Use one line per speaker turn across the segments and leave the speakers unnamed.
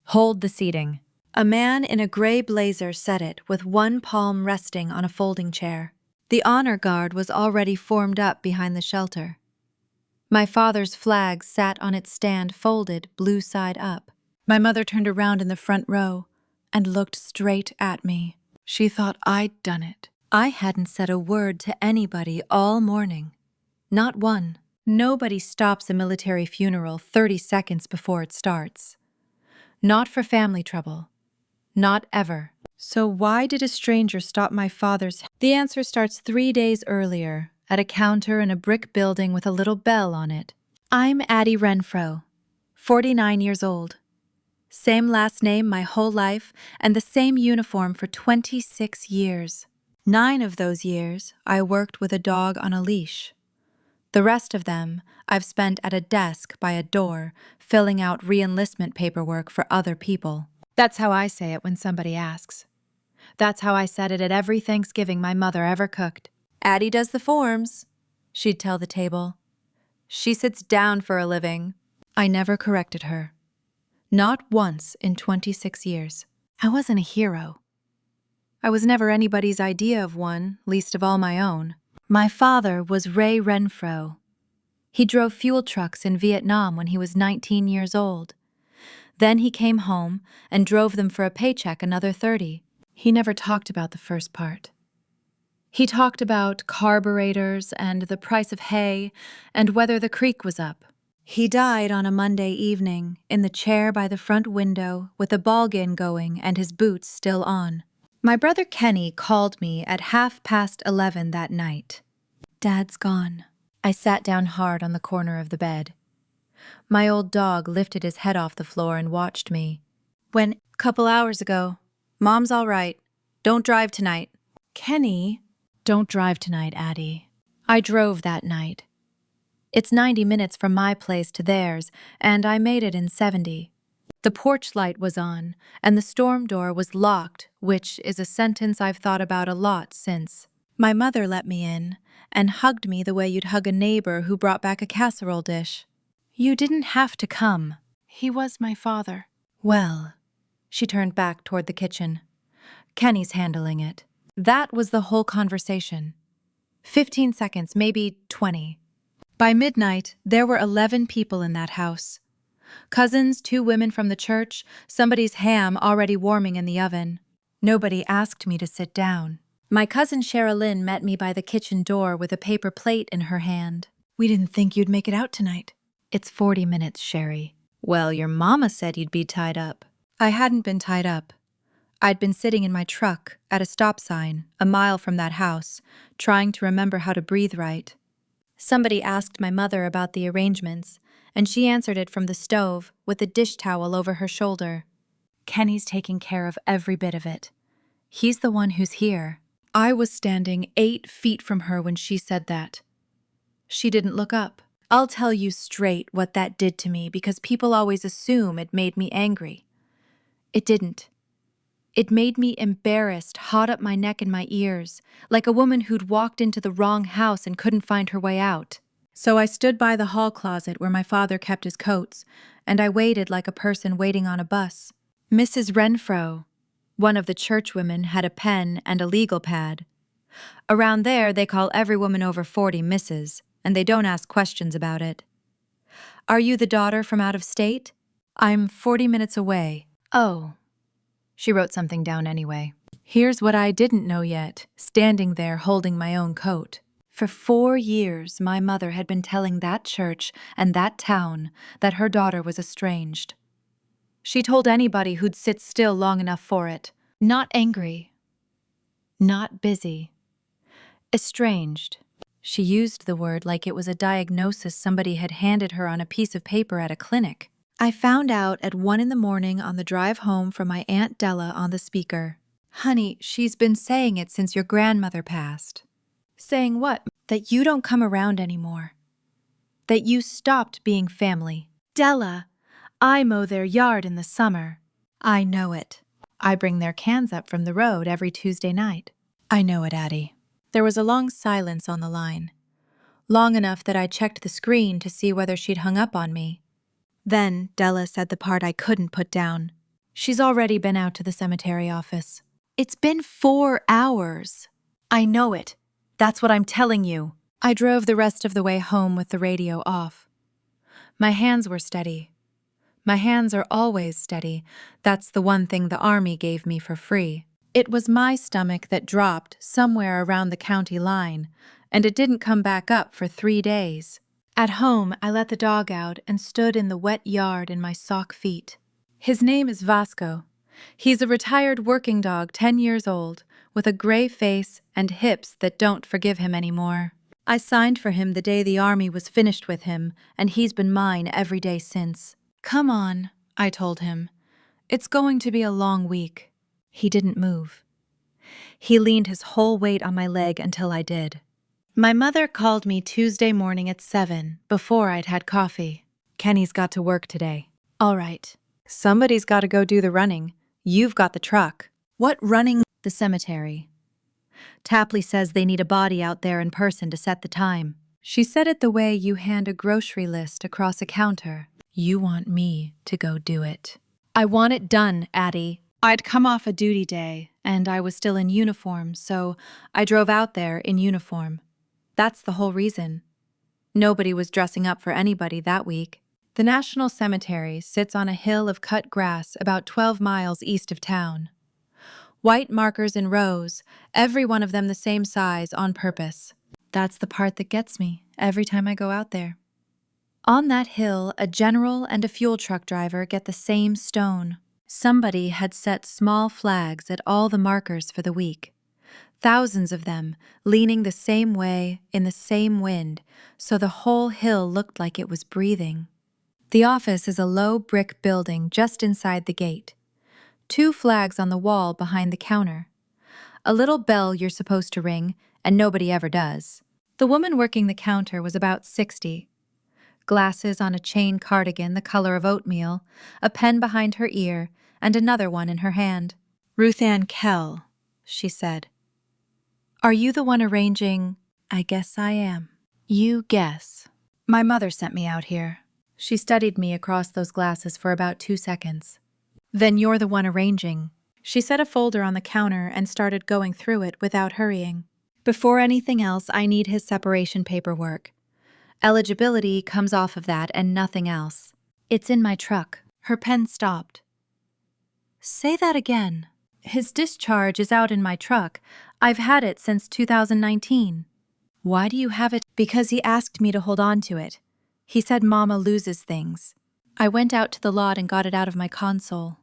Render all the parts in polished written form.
Hold the seating. A man in a gray blazer said it with one palm resting on a folding chair. The honor guard was already formed up behind the shelter. My father's flag sat on its stand folded blue side up. My mother turned around in the front row and looked straight at me. She thought I'd done it. I hadn't said a word to anybody all morning. Not one. Nobody stops a military funeral 30 seconds before it starts. Not for family trouble. Not ever. So why did a stranger stop my father's? The answer starts 3 days earlier, at a counter in a brick building with a little bell on it. I'm Addie Renfro, 49 years old. Same last name my whole life and the same uniform for 26 years. 9 of those years, I worked with a dog on a leash. The rest of them, I've spent at a desk by a door, filling out re-enlistment paperwork for other people. That's how I say it when somebody asks. That's how I said it at every Thanksgiving my mother ever cooked. Addie does the forms, she'd tell the table. She sits down for a living. I never corrected her. Not once in 26 years. I wasn't a hero. I was never anybody's idea of one, least of all my own. My father was Ray Renfro. He drove fuel trucks in Vietnam when he was 19 years old. Then he came home and drove them for a paycheck another 30. He never talked about the first part. He talked about carburetors and the price of hay and whether the creek was up. He died on a Monday evening in the chair by the front window with the ballgame going and his boots still on. My brother Kenny called me at 11:30 that night. Dad's gone. I sat down hard on the corner of the bed. My old dog lifted his head off the floor and watched me. Couple hours ago. Mom's all right. Don't drive tonight. Kenny, don't drive tonight, Addie. I drove that night. It's 90 minutes from my place to theirs, and I made it in 70. The porch light was on, and the storm door was locked, which is a sentence I've thought about a lot since. My mother let me in and hugged me the way you'd hug a neighbor who brought back a casserole dish. You didn't have to come. He was my father. Well, she turned back toward the kitchen. Kenny's handling it. That was the whole conversation. 15 seconds, maybe 20. By midnight, there were 11 people in that house. Cousins, 2 women from the church, somebody's ham already warming in the oven. Nobody asked me to sit down. My cousin Sherilyn met me by the kitchen door with a paper plate in her hand. We didn't think you'd make it out tonight. It's 40 minutes, Sherry. Well, your mama said you'd be tied up. I hadn't been tied up. I'd been sitting in my truck at a stop sign, a mile from that house, trying to remember how to breathe right. Somebody asked my mother about the arrangements, and she answered it from the stove with a dish towel over her shoulder. Kenny's taking care of every bit of it. He's the one who's here. I was standing 8 feet from her when she said that. She didn't look up. I'll tell you straight what that did to me because people always assume it made me angry. It didn't. It made me embarrassed, hot up my neck and my ears, like a woman who'd walked into the wrong house and couldn't find her way out. So I stood by the hall closet where my father kept his coats, and I waited like a person waiting on a bus. Mrs. Renfro, one of the churchwomen, had a pen and a legal pad. Around there, they call every woman over 40 Mrs., and they don't ask questions about it. Are you the daughter from out of state? I'm 40 minutes away. Oh. She wrote something down anyway. Here's what I didn't know yet, standing there holding my own coat. For 4 years, my mother had been telling that church and that town that her daughter was estranged. She told anybody who'd sit still long enough for it. Not angry. Not busy. Estranged. She used the word like it was a diagnosis somebody had handed her on a piece of paper at a clinic. I found out at 1 a.m. on the drive home from my Aunt Della on the speaker. Honey, she's been saying it since your grandmother passed. Saying what? That you don't come around anymore. That you stopped being family. Della, I mow their yard in the summer. I know it. I bring their cans up from the road every Tuesday night. I know it, Addie. There was a long silence on the line. Long enough that I checked the screen to see whether she'd hung up on me. Then Della said the part I couldn't put down. She's already been out to the cemetery office. It's been 4 hours. I know it. That's what I'm telling you. I drove the rest of the way home with the radio off. My hands were steady. My hands are always steady. That's the one thing the Army gave me for free. It was my stomach that dropped somewhere around the county line, and it didn't come back up for 3 days. At home, I let the dog out and stood in the wet yard in my sock feet. His name is Vasco. He's a retired working dog, 10 years old, with a gray face and hips that don't forgive him anymore. I signed for him the day the Army was finished with him, and he's been mine every day since. Come on, I told him. It's going to be a long week. He didn't move. He leaned his whole weight on my leg until I did. My mother called me Tuesday morning at 7, before I'd had coffee. Kenny's got to work today. All right. Somebody's got to go do the running. You've got the truck. What running? The cemetery. Tapley says they need a body out there in person to set the time. She said it the way you hand a grocery list across a counter. You want me to go do it. I want it done, Addie. I'd come off a duty day, and I was still in uniform, so I drove out there in uniform. That's the whole reason. Nobody was dressing up for anybody that week. The National Cemetery sits on a hill of cut grass about 12 miles east of town. White markers in rows, every one of them the same size on purpose. That's the part that gets me every time I go out there. On that hill, a general and a fuel truck driver get the same stone. Somebody had set small flags at all the markers for the week. Thousands of them, leaning the same way, in the same wind, so the whole hill looked like it was breathing. The office is a low brick building just inside the gate. 2 flags on the wall behind the counter. A little bell you're supposed to ring, and nobody ever does. The woman working the counter was about 60. Glasses on a chain cardigan the color of oatmeal, a pen behind her ear, and another one in her hand. Ruth Ann Kell, she said. Are you the one arranging? I guess I am. You guess. My mother sent me out here. She studied me across those glasses for about 2 seconds. Then you're the one arranging. She set a folder on the counter and started going through it without hurrying. Before anything else, I need his separation paperwork. Eligibility comes off of that and nothing else. It's in my truck. Her pen stopped. Say that again. His discharge is out in my truck. I've had it since 2019. Why do you have it? Because he asked me to hold on to it. He said Mama loses things. I went out to the lot and got it out of my console.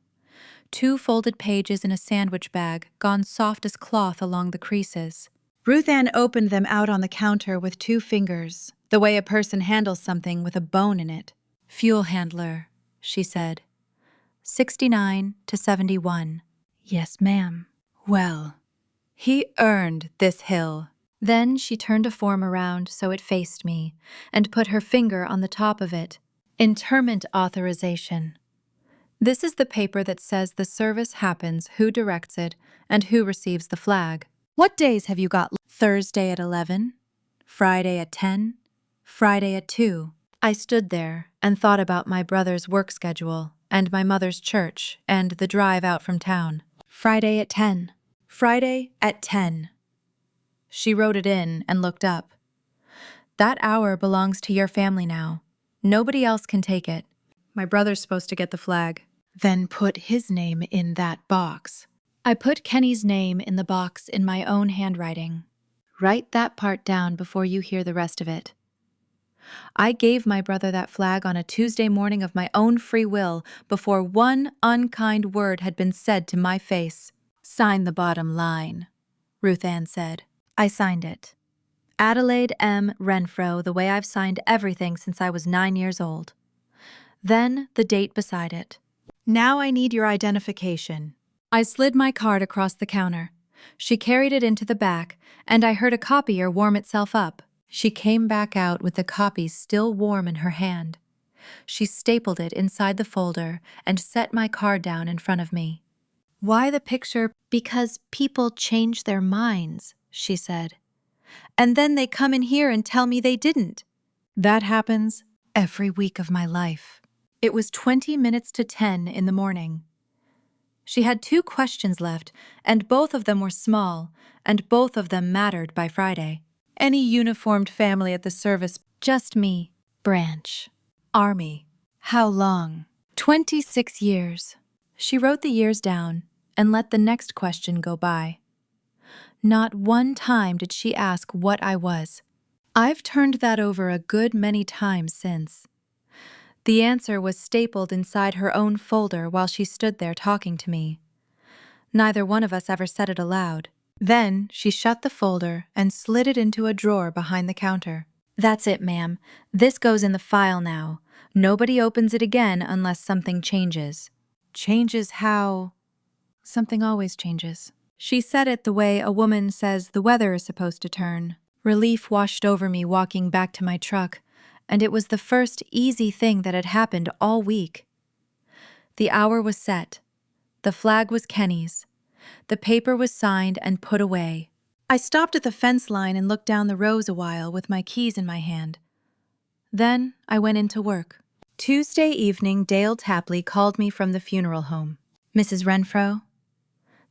2 folded pages in a sandwich bag, gone soft as cloth along the creases. Ruth Ann opened them out on the counter with 2 fingers, the way a person handles something with a bone in it. Fuel handler, she said. 69 to 71. Yes, ma'am. Well, he earned this hill. Then she turned a form around so it faced me and put her finger on the top of it. Interment authorization. This is the paper that says the service happens, who directs it, and who receives the flag. What days have you got? Thursday at 11, Friday at 10, Friday at 2. I stood there and thought about my brother's work schedule and my mother's church and the drive out from town. Friday at 10. Friday at 10. She wrote it in and looked up. That hour belongs to your family now. Nobody else can take it. My brother's supposed to get the flag. Then put his name in that box. I put Kenny's name in the box in my own handwriting. Write that part down before you hear the rest of it. I gave my brother that flag on a Tuesday morning of my own free will before one unkind word had been said to my face. Sign the bottom line, Ruth Ann said. I signed it. Adelaide M. Renfro, the way I've signed everything since I was 9 years old. Then the date beside it. Now I need your identification. I slid my card across the counter. She carried it into the back, and I heard a copier warm itself up. She came back out with the copy still warm in her hand. She stapled it inside the folder and set my card down in front of me. Why the picture? Because people change their minds, she said. And then they come in here and tell me they didn't. That happens every week of my life. It was 20 minutes to 10 in the morning. She had 2 questions left, and both of them were small, and both of them mattered by Friday. Any uniformed family at the service? Just me. Branch. Army. How long? 26 years. She wrote the years down and let the next question go by. Not one time did she ask what I was. I've turned that over a good many times since. The answer was stapled inside her own folder while she stood there talking to me. Neither one of us ever said it aloud. Then she shut the folder and slid it into a drawer behind the counter. That's it, ma'am. This goes in the file now. Nobody opens it again unless something changes. Changes how? Something always changes. She said it the way a woman says the weather is supposed to turn. Relief washed over me walking back to my truck, and it was the first easy thing that had happened all week. The hour was set. The flag was Kenny's. The paper was signed and put away. I stopped at the fence line and looked down the rows a while with my keys in my hand. Then I went into work. Tuesday evening, Dale Tapley called me from the funeral home. Mrs. Renfro?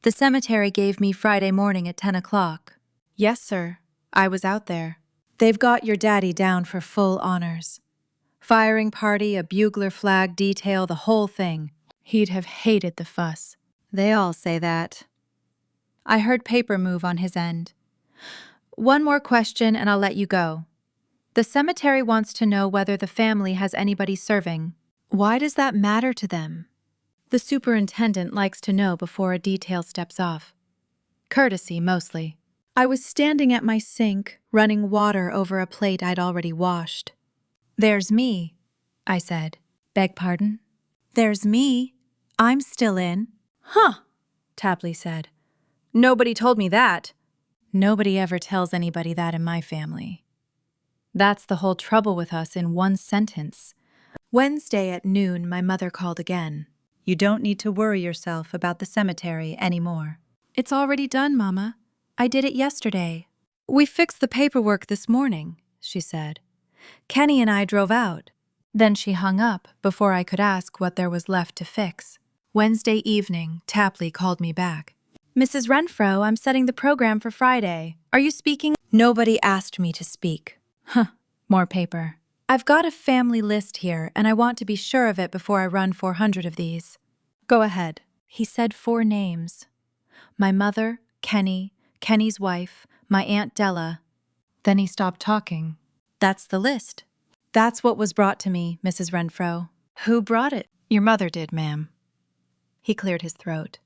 The cemetery gave me Friday morning at 10 o'clock. Yes, sir. I was out there. They've got your daddy down for full honors. Firing party, a bugler flag detail, the whole thing. He'd have hated the fuss. They all say that. I heard paper move on his end. One more question and I'll let you go. The cemetery wants to know whether the family has anybody serving. Why does that matter to them? The superintendent likes to know before a detail steps off. Courtesy, mostly. I was standing at my sink, running water over a plate I'd already washed. There's me, I said. Beg pardon? There's me. I'm still in. Huh, Tapley said. Nobody told me that. Nobody ever tells anybody that in my family. That's the whole trouble with us in one sentence. Wednesday at noon, my mother called again. You don't need to worry yourself about the cemetery anymore. It's already done, Mama. I did it yesterday. We fixed the paperwork this morning, she said. Kenny and I drove out. Then she hung up before I could ask what there was left to fix. Wednesday evening, Tapley called me back. Mrs. Renfro, I'm setting the program for Friday. Are you speaking? Nobody asked me to speak. Huh, more paper. I've got a family list here, and I want to be sure of it before I run 400 of these. Go ahead. He said 4 names. My mother, Kenny, Kenny's wife, my Aunt Della. Then he stopped talking. That's the list. That's what was brought to me, Mrs. Renfro. Who brought it? Your mother did, ma'am. He cleared his throat.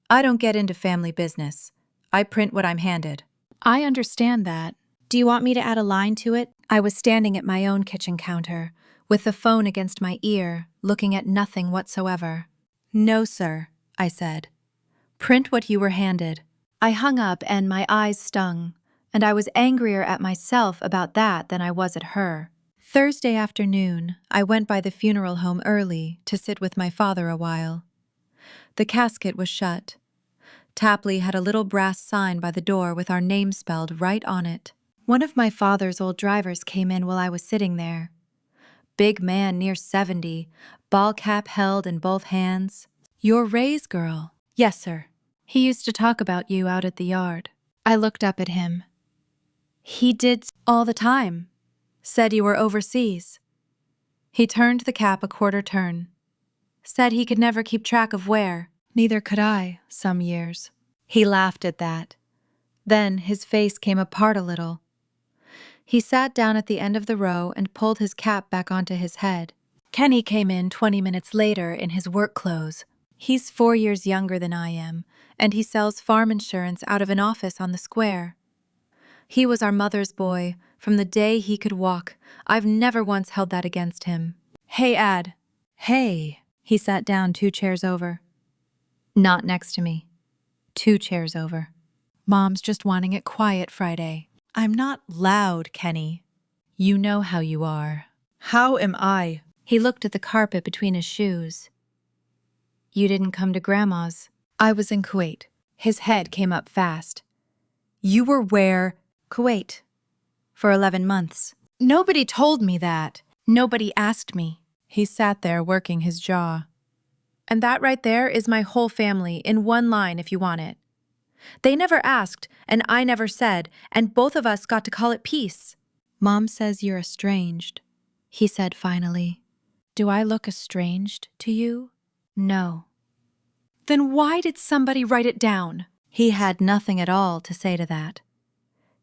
I don't get into family business. I print what I'm handed. I understand that. Do you want me to add a line to it? I was standing at my own kitchen counter, with the phone against my ear, looking at nothing whatsoever. No, sir, I said. Print what you were handed. I hung up and my eyes stung, and I was angrier at myself about that than I was at her. Thursday afternoon, I went by the funeral home early to sit with my father a while. The casket was shut. Tapley had a little brass sign by the door with our name spelled right on it. One of my father's old drivers came in while I was sitting there. Big man near 70, ball cap held in both hands. You're Ray's girl. Yes, sir. He used to talk about you out at the yard. I looked up at him. He did all the time. Said you were overseas. He turned the cap a quarter turn. Said he could never keep track of where. Neither could I, some years. He laughed at that. Then his face came apart a little. He sat down at the end of the row and pulled his cap back onto his head. Kenny came in 20 minutes later in his work clothes. He's 4 years younger than I am, and he sells farm insurance out of an office on the square. He was our mother's boy from the day he could walk. I've never once held that against him. Hey, Ad. Hey. He sat down 2 chairs over. Not next to me. 2 chairs over. Mom's just wanting it quiet Friday. I'm not loud, Kenny. You know how you are. How am I? He looked at the carpet between his shoes. You didn't come to Grandma's. I was in Kuwait. His head came up fast. You were where? Kuwait. For 11 months. Nobody told me that. Nobody asked me. He sat there working his jaw. And that right there is my whole family in one line if you want it. They never asked, and I never said, and both of us got to call it peace. Mom says you're estranged, he said finally. Do I look estranged to you? No. Then why did somebody write it down? He had nothing at all to say to that.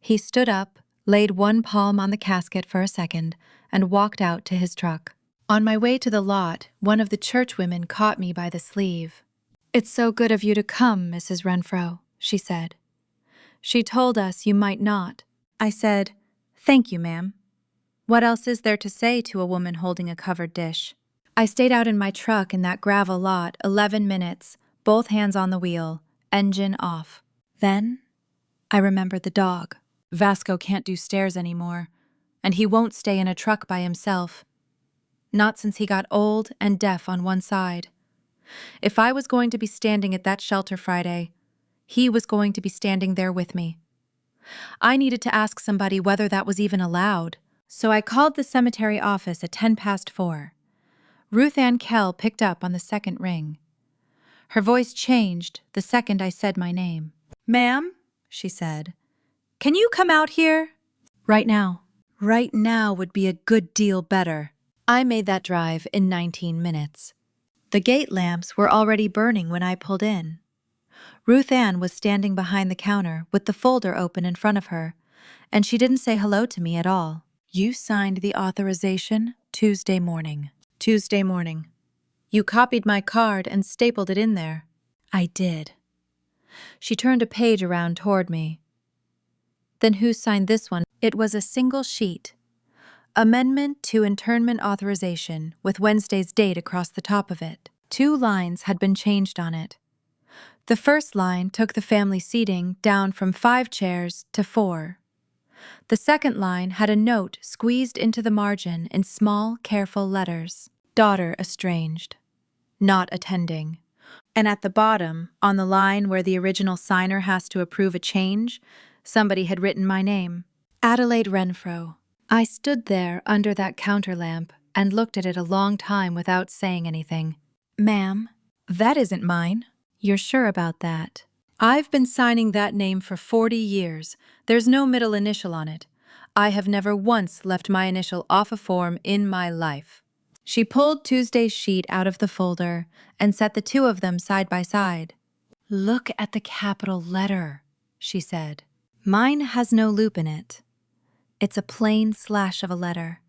He stood up, laid one palm on the casket for a second, and walked out to his truck. On my way to the lot, one of the churchwomen caught me by the sleeve. "It's so good of you to come, Mrs. Renfro," she said. "She told us you might not." I said, "Thank you, ma'am." What else is there to say to a woman holding a covered dish? I stayed out in my truck in that gravel lot 11 minutes, both hands on the wheel, engine off. Then I remembered the dog. Vasco can't do stairs anymore, and he won't stay in a truck by himself. Not since he got old and deaf on one side. If I was going to be standing at that shelter Friday, he was going to be standing there with me. I needed to ask somebody whether that was even allowed, so I called the cemetery office at 4:10. Ruth Ann Kell picked up on the second ring. Her voice changed the second I said my name. "Ma'am," she said, "can you come out here?" "Right now." Right now would be a good deal better. I made that drive in 19 minutes. The gate lamps were already burning when I pulled in. Ruth Ann was standing behind the counter with the folder open in front of her, and she didn't say hello to me at all. "You signed the authorization Tuesday morning." "Tuesday morning. You copied my card and stapled it in there." "I did." She turned a page around toward me. "Then who signed this one?" It was a single sheet. Amendment to Internment Authorization with Wednesday's date across the top of it. 2 lines had been changed on it. The first line took the family seating down from 5 chairs to 4. The second line had a note squeezed into the margin in small, careful letters. "Daughter estranged. Not attending." And at the bottom, on the line where the original signer has to approve a change, somebody had written my name. Addie Renfro. I stood there under that counter lamp and looked at it a long time without saying anything. "Ma'am, that isn't mine." "You're sure about that?" "I've been signing that name for 40 years. There's no middle initial on it. I have never once left my initial off a form in my life." She pulled Tuesday's sheet out of the folder and set the 2 of them side by side. "Look at the capital letter," she said. "Mine has no loop in it. It's a plain slash of a letter.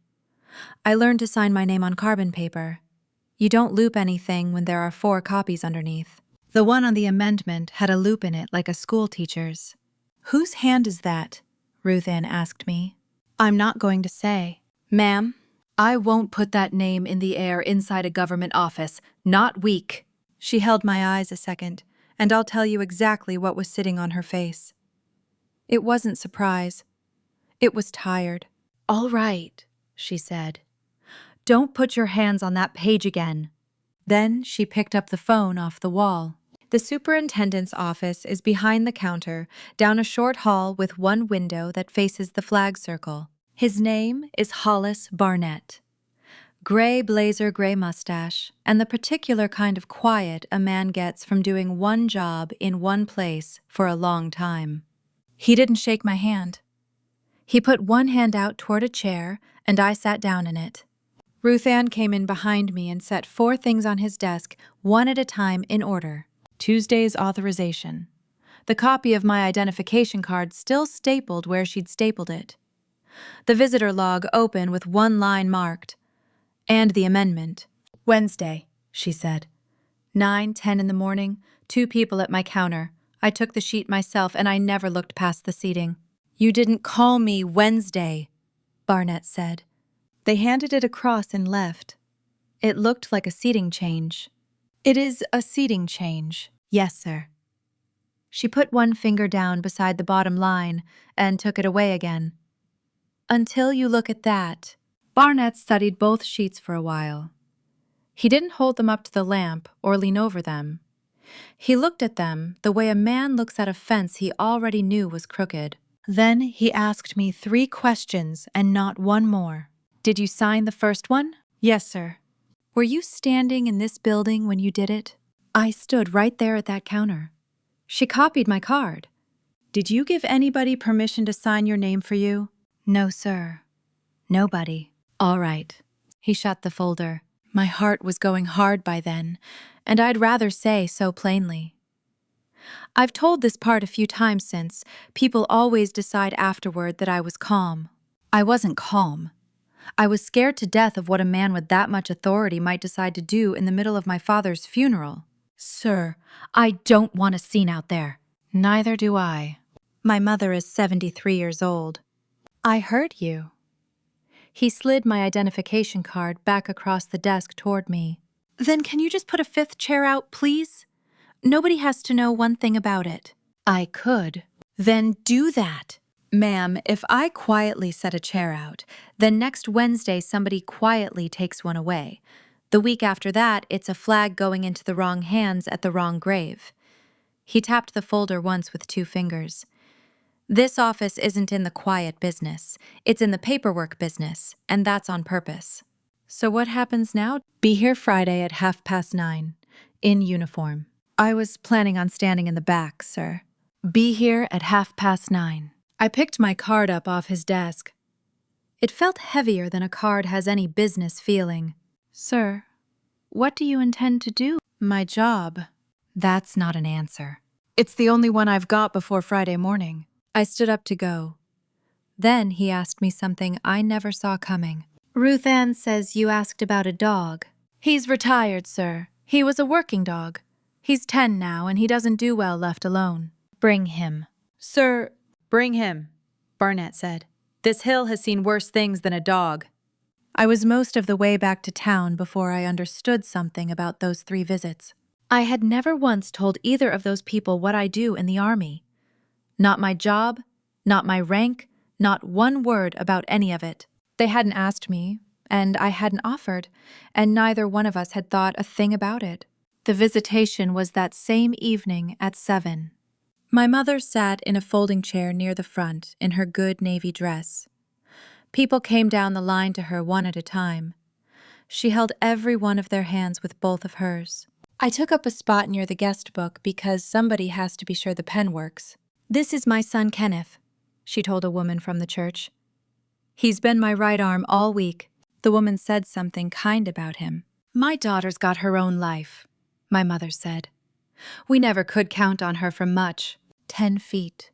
I learned to sign my name on carbon paper. You don't loop anything when there are 4 copies underneath. The one on the amendment had a loop in it like a school teacher's." "Whose hand is that?" Ruth Ann asked me. "I'm not going to say." "Ma'am, I won't put that name in the air inside a government office. Not weak." She held my eyes a second, and I'll tell you exactly what was sitting on her face. It wasn't surprise. It was tired. "All right," she said. "Don't put your hands on that page again." Then she picked up the phone off the wall. The superintendent's office is behind the counter, down a short hall with one window that faces the flag circle. His name is Hollis Barnett. Gray blazer, gray mustache, and the particular kind of quiet a man gets from doing one job in one place for a long time. He didn't shake my hand. He put one hand out toward a chair, and I sat down in it. Ruth Ann came in behind me and set 4 things on his desk, one at a time in order. Tuesday's authorization. The copy of my identification card still stapled where she'd stapled it. The visitor log open with 1 line marked. And the amendment. "Wednesday," she said. 9:10 in the morning, 2 people at my counter. I took the sheet myself and I never looked past the seating. "You didn't call me Wednesday," Barnett said. They handed it across and left. It looked like a seating change. "It is a seating change." "Yes, sir." She put one finger down beside the bottom line and took it away again. "Until you look at that." Barnett studied both sheets for a while. He didn't hold them up to the lamp or lean over them. He looked at them the way a man looks at a fence he already knew was crooked. Then he asked me 3 questions and not one more. "Did you sign the first one?" "Yes, sir." Were you standing in this building when you did it? I stood right there at that counter. She copied my card. Did you give anybody permission to sign your name for you? No, sir. Nobody. All right. He shut the folder. My heart was going hard by then, and I'd rather say so plainly. I've told this part a few times since. People always decide afterward that I was calm. I wasn't calm. I was scared to death of what a man with that much authority might decide to do in the middle of my father's funeral. Sir, I don't want a scene out there. Neither do I. My mother is 73 years old. I heard you. He slid my identification card back across the desk toward me. Then can you just put a fifth chair out, please? Nobody has to know one thing about it. I could. Then do that. Ma'am, if I quietly set a chair out, then next Wednesday somebody quietly takes one away. The week after that, it's a flag going into the wrong hands at the wrong grave. He tapped the folder once with 2 fingers. This office isn't in the quiet business. It's in the paperwork business, and that's on purpose. So what happens now? Be here Friday at 9:30, in uniform. I was planning on standing in the back, sir. Be here at 9:30. I picked my card up off his desk. It felt heavier than a card has any business feeling. Sir, what do you intend to do? My job. That's not an answer. It's the only one I've got before Friday morning. I stood up to go. Then he asked me something I never saw coming. Ruth Ann says you asked about a dog. He's retired, sir. He was a working dog. He's 10 now, and he doesn't do well left alone. Bring him. Sir, bring him, Barnett said. This hill has seen worse things than a dog. I was most of the way back to town before I understood something about those 3 visits. I had never once told either of those people what I do in the army. Not my job, not my rank, not one word about any of it. They hadn't asked me, and I hadn't offered, and neither one of us had thought a thing about it. The visitation was that same evening at 7. My mother sat in a folding chair near the front in her good navy dress. People came down the line to her one at a time. She held every one of their hands with both of hers. I took up a spot near the guest book because somebody has to be sure the pen works. This is my son Kenneth, she told a woman from the church. He's been my right arm all week. The woman said something kind about him. My daughter's got her own life, my mother said. We never could count on her for much. 10 feet.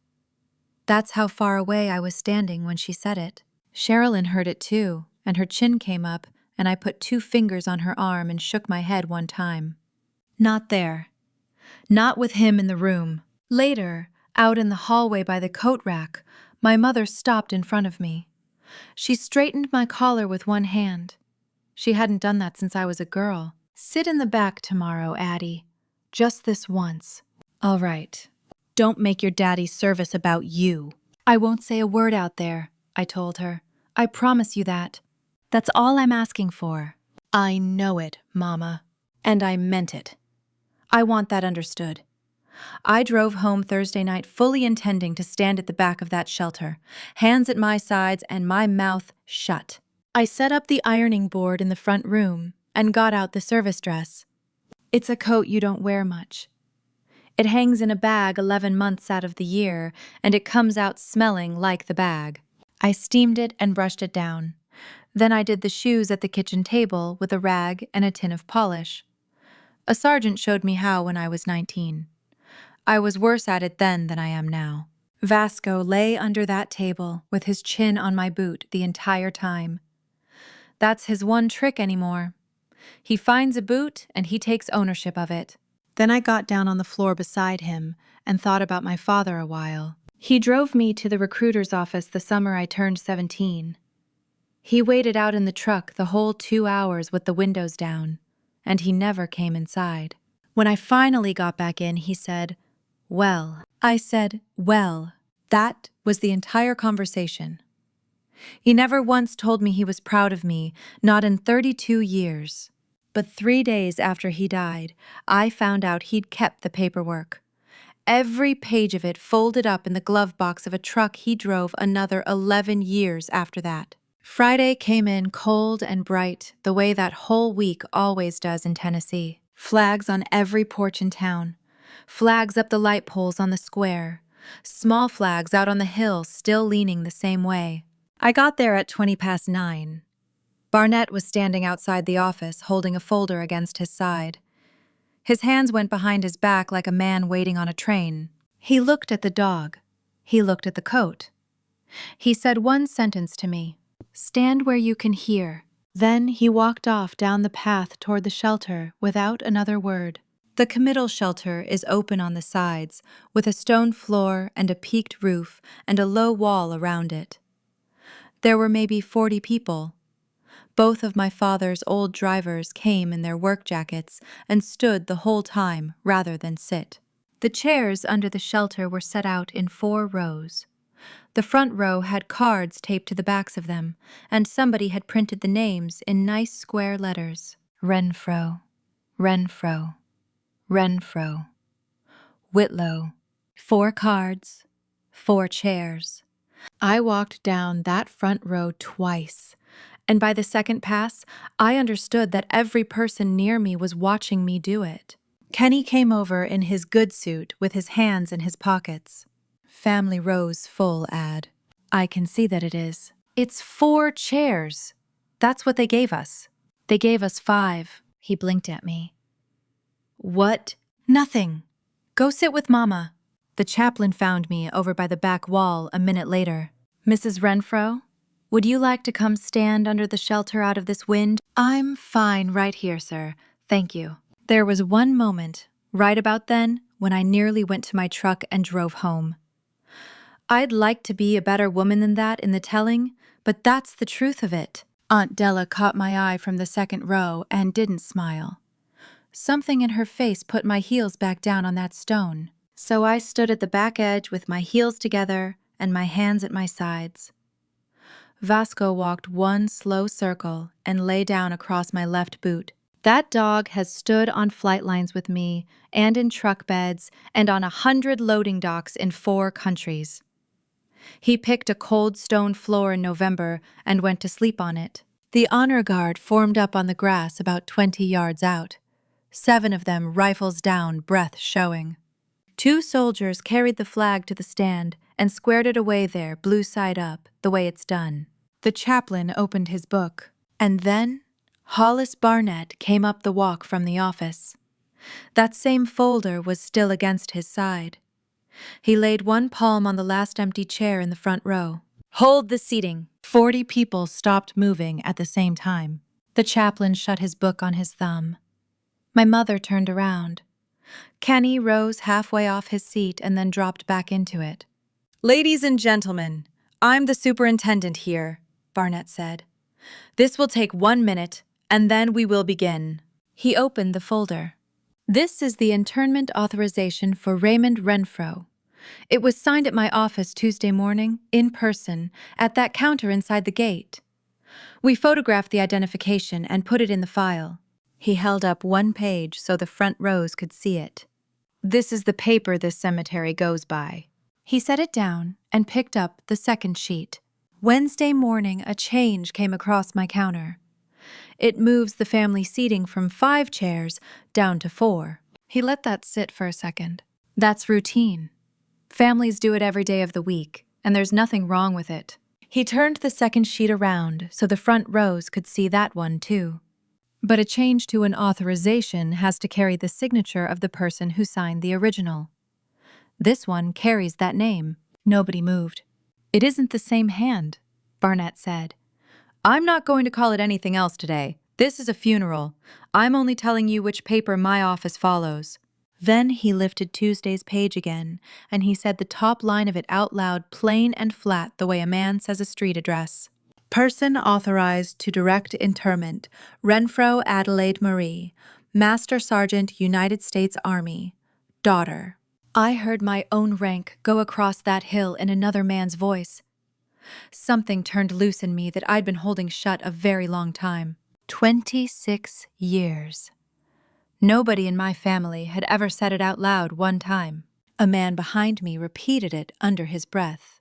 That's how far away I was standing when she said it. Sherilyn heard it too, and her chin came up, and I put 2 fingers on her arm and shook my head one time. Not there. Not with him in the room. Later, out in the hallway by the coat rack, my mother stopped in front of me. She straightened my collar with one hand. She hadn't done that since I was a girl. Sit in the back tomorrow, Addie. Just this once. All right. Don't make your daddy's service about you. I won't say a word out there, I told her. I promise you that. That's all I'm asking for. I know it, Mama. And I meant it. I want that understood. I drove home Thursday night fully intending to stand at the back of that shelter, hands at my sides and my mouth shut. I set up the ironing board in the front room and got out the service dress. It's a coat you don't wear much. It hangs in a bag 11 months out of the year, and it comes out smelling like the bag. I steamed it and brushed it down. Then I did the shoes at the kitchen table with a rag and a tin of polish. A sergeant showed me how when I was 19. I was worse at it then than I am now. Vasco lay under that table with his chin on my boot the entire time. That's his one trick anymore. He finds a boot and he takes ownership of it. Then I got down on the floor beside him and thought about my father a while. He drove me to the recruiter's office the summer I turned 17. He waited out in the truck the whole 2 hours with the windows down, and he never came inside. When I finally got back in, he said, "Well." I said, "Well." That was the entire conversation. He never once told me he was proud of me, not in 32 years. But 3 days after he died, I found out he'd kept the paperwork. Every page of it folded up in the glove box of a truck he drove another 11 years after that. Friday came in cold and bright, the way that whole week always does in Tennessee. Flags on every porch in town. Flags up the light poles on the square. Small flags out on the hill still leaning the same way. I got there at 9:20. Barnett was standing outside the office, holding a folder against his side. His hands went behind his back like a man waiting on a train. He looked at the dog. He looked at the coat. He said one sentence to me. "Stand where you can hear." Then he walked off down the path toward the shelter without another word. The committal shelter is open on the sides, with a stone floor and a peaked roof and a low wall around it. There were maybe 40 people. Both of my father's old drivers came in their work jackets and stood the whole time rather than sit. The chairs under the shelter were set out in 4 rows. The front row had cards taped to the backs of them, and somebody had printed the names in nice square letters. Renfro, Renfro, Renfro, Whitlow. 4 cards, 4 chairs. I walked down that front row twice, and by the second pass, I understood that every person near me was watching me do it. Kenny came over in his good suit with his hands in his pockets. "Family row's full, Ad. I can see that it is. It's 4 chairs. That's what they gave us. They gave us 5. He blinked at me. "What?" "Nothing. Go sit with Mama." The chaplain found me over by the back wall a minute later. "Mrs. Renfro, would you like to come stand under the shelter out of this wind?" "I'm fine right here, sir. Thank you." There was one moment, right about then, when I nearly went to my truck and drove home. I'd like to be a better woman than that in the telling, but that's the truth of it. Aunt Della caught my eye from the second row and didn't smile. Something in her face put my heels back down on that stone. So I stood at the back edge with my heels together and my hands at my sides. Vasco walked one slow circle and lay down across my left boot. That dog has stood on flight lines with me and in truck beds and on 100 loading docks in 4 countries. He picked a cold stone floor in November and went to sleep on it. The honor guard formed up on the grass about 20 yards out. 7 of them rifles down, breath showing. 2 soldiers carried the flag to the stand and squared it away there, blue side up, the way it's done. The chaplain opened his book, and then Hollis Barnett came up the walk from the office. That same folder was still against his side. He laid one palm on the last empty chair in the front row. "Hold the seating." 40 people stopped moving at the same time. The chaplain shut his book on his thumb. My mother turned around. Kenny rose halfway off his seat and then dropped back into it. "Ladies and gentlemen, I'm the superintendent here," Barnett said. "This will take 1 minute, and then we will begin." He opened the folder. "This is the internment authorization for Raymond Renfro. It was signed at my office Tuesday morning, in person, at that counter inside the gate. We photographed the identification and put it in the file." He held up one page so the front rows could see it. "This is the paper this cemetery goes by." He set it down and picked up the second sheet. "Wednesday morning, a change came across my counter. It moves the family seating from 5 chairs down to 4. He let that sit for a second. "That's routine. Families do it every day of the week, and there's nothing wrong with it." He turned the second sheet around so the front rows could see that one too. "But a change to an authorization has to carry the signature of the person who signed the original. This one carries that name." Nobody moved. "It isn't the same hand," Barnett said. "I'm not going to call it anything else today. This is a funeral. I'm only telling you which paper my office follows." Then he lifted Tuesday's page again, and he said the top line of it out loud, plain and flat, the way a man says a street address. "Person authorized to direct interment, Renfro Adelaide Marie, Master Sergeant, United States Army, daughter." I heard my own rank go across that hill in another man's voice. Something turned loose in me that I'd been holding shut a very long time. 26 years. Nobody in my family had ever said it out loud one time. A man behind me repeated it under his breath.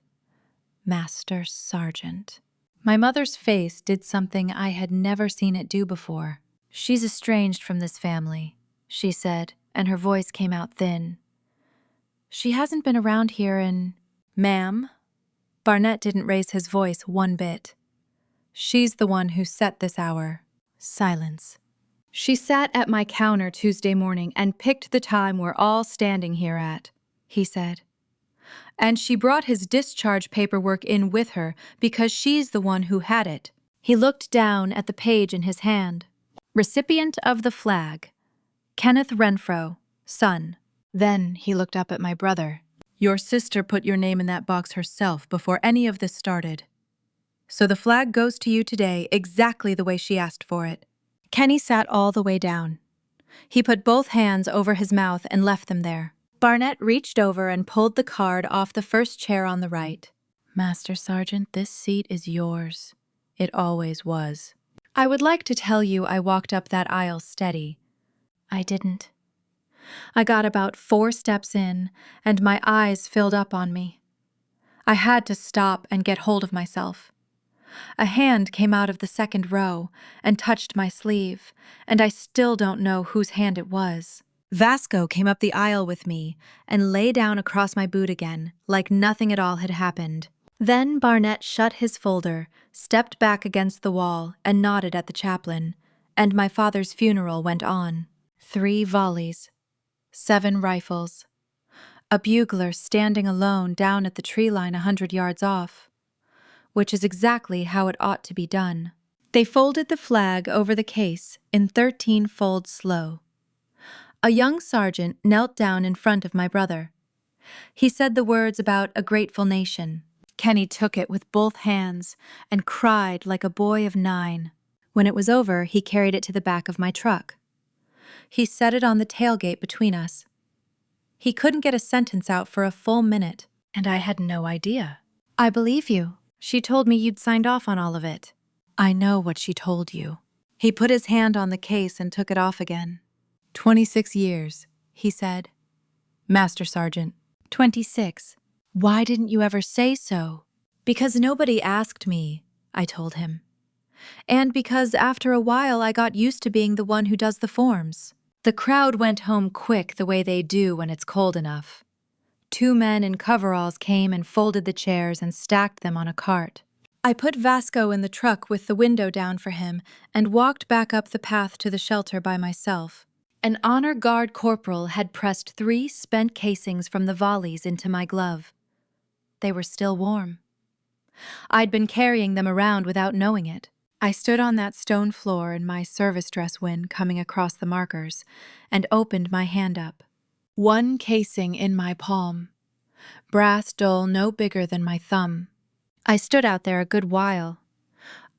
"Master Sergeant." My mother's face did something I had never seen it do before. "She's estranged from this family," she said, and her voice came out thin. "She hasn't been around here in—" "Ma'am?" Barnett didn't raise his voice one bit. "She's the one who set this hour." Silence. "She sat at my counter Tuesday morning and picked the time we're all standing here at," he said. "And she brought his discharge paperwork in with her because she's the one who had it." He looked down at the page in his hand. "Recipient of the flag, Kenneth Renfro, son." Then he looked up at my brother. "Your sister put your name in that box herself before any of this started. So the flag goes to you today exactly the way she asked for it." Kenny sat all the way down. He put both hands over his mouth and left them there. Barnett reached over and pulled the card off the first chair on the right. "Master Sergeant, this seat is yours. It always was." I would like to tell you I walked up that aisle steady. I didn't. I got about 4 steps in, and my eyes filled up on me. I had to stop and get hold of myself. A hand came out of the second row and touched my sleeve, and I still don't know whose hand it was. Vasco came up the aisle with me and lay down across my boot again, like nothing at all had happened. Then Barnett shut his folder, stepped back against the wall, and nodded at the chaplain, and my father's funeral went on. 3 volleys, 7 rifles, a bugler standing alone down at the tree line 100 yards off, which is exactly how it ought to be done. They folded the flag over the case in 13 folds slow. A young sergeant knelt down in front of my brother. He said the words about a grateful nation. Kenny took it with both hands and cried like a boy of 9. When it was over, he carried it to the back of my truck. He set it on the tailgate between us. He couldn't get a sentence out for a full minute, and I had no idea. "I believe you. She told me you'd signed off on all of it." "I know what she told you." He put his hand on the case and took it off again. 26 years, he said. "Master Sergeant." 26. "Why didn't you ever say so?" "Because nobody asked me," I told him. "And because after a while I got used to being the one who does the forms." The crowd went home quick the way they do when it's cold enough. 2 men in coveralls came and folded the chairs and stacked them on a cart. I put Vasco in the truck with the window down for him and walked back up the path to the shelter by myself. An honor guard corporal had pressed 3 spent casings from the volleys into my glove. They were still warm. I'd been carrying them around without knowing it. I stood on that stone floor in my service dress wind coming across the markers and opened my hand up. 1 casing in my palm. Brass dull no bigger than my thumb. I stood out there a good while.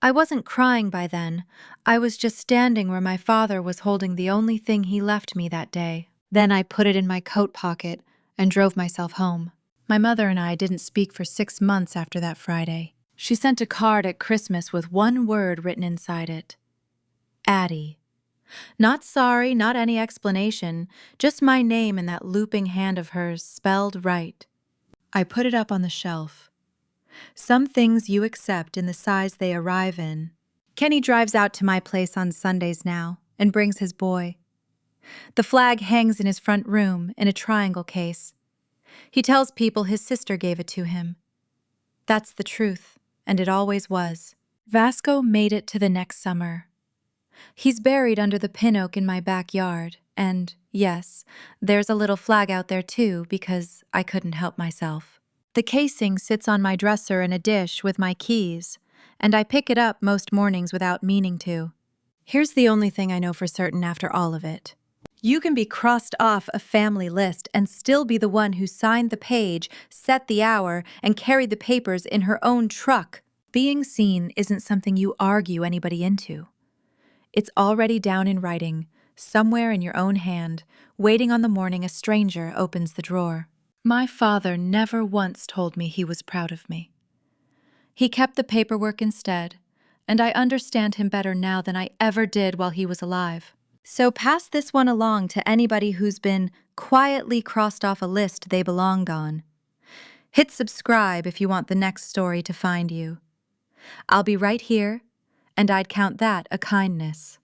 I wasn't crying by then. I was just standing where my father was holding the only thing he left me that day. Then I put it in my coat pocket and drove myself home. My mother and I didn't speak for 6 months after that Friday. She sent a card at Christmas with 1 word written inside it. Addie. Not sorry, not any explanation, just my name in that looping hand of hers, spelled right. I put it up on the shelf. Some things you accept in the size they arrive in. Kenny drives out to my place on Sundays now and brings his boy. The flag hangs in his front room in a triangle case. He tells people his sister gave it to him. That's the truth, and it always was. Vasco made it to the next summer. He's buried under the pin oak in my backyard, and, yes, there's a little flag out there too because I couldn't help myself. The casing sits on my dresser in a dish with my keys, and I pick it up most mornings without meaning to. Here's the only thing I know for certain after all of it. You can be crossed off a family list and still be the one who signed the page, set the hour, and carried the papers in her own truck. Being seen isn't something you argue anybody into. It's already down in writing, somewhere in your own hand, waiting on the morning a stranger opens the drawer. My father never once told me he was proud of me. He kept the paperwork instead, and I understand him better now than I ever did while he was alive. So pass this one along to anybody who's been quietly crossed off a list they belonged on. Hit subscribe if you want the next story to find you. "I'll be right here," and I'd count that a kindness.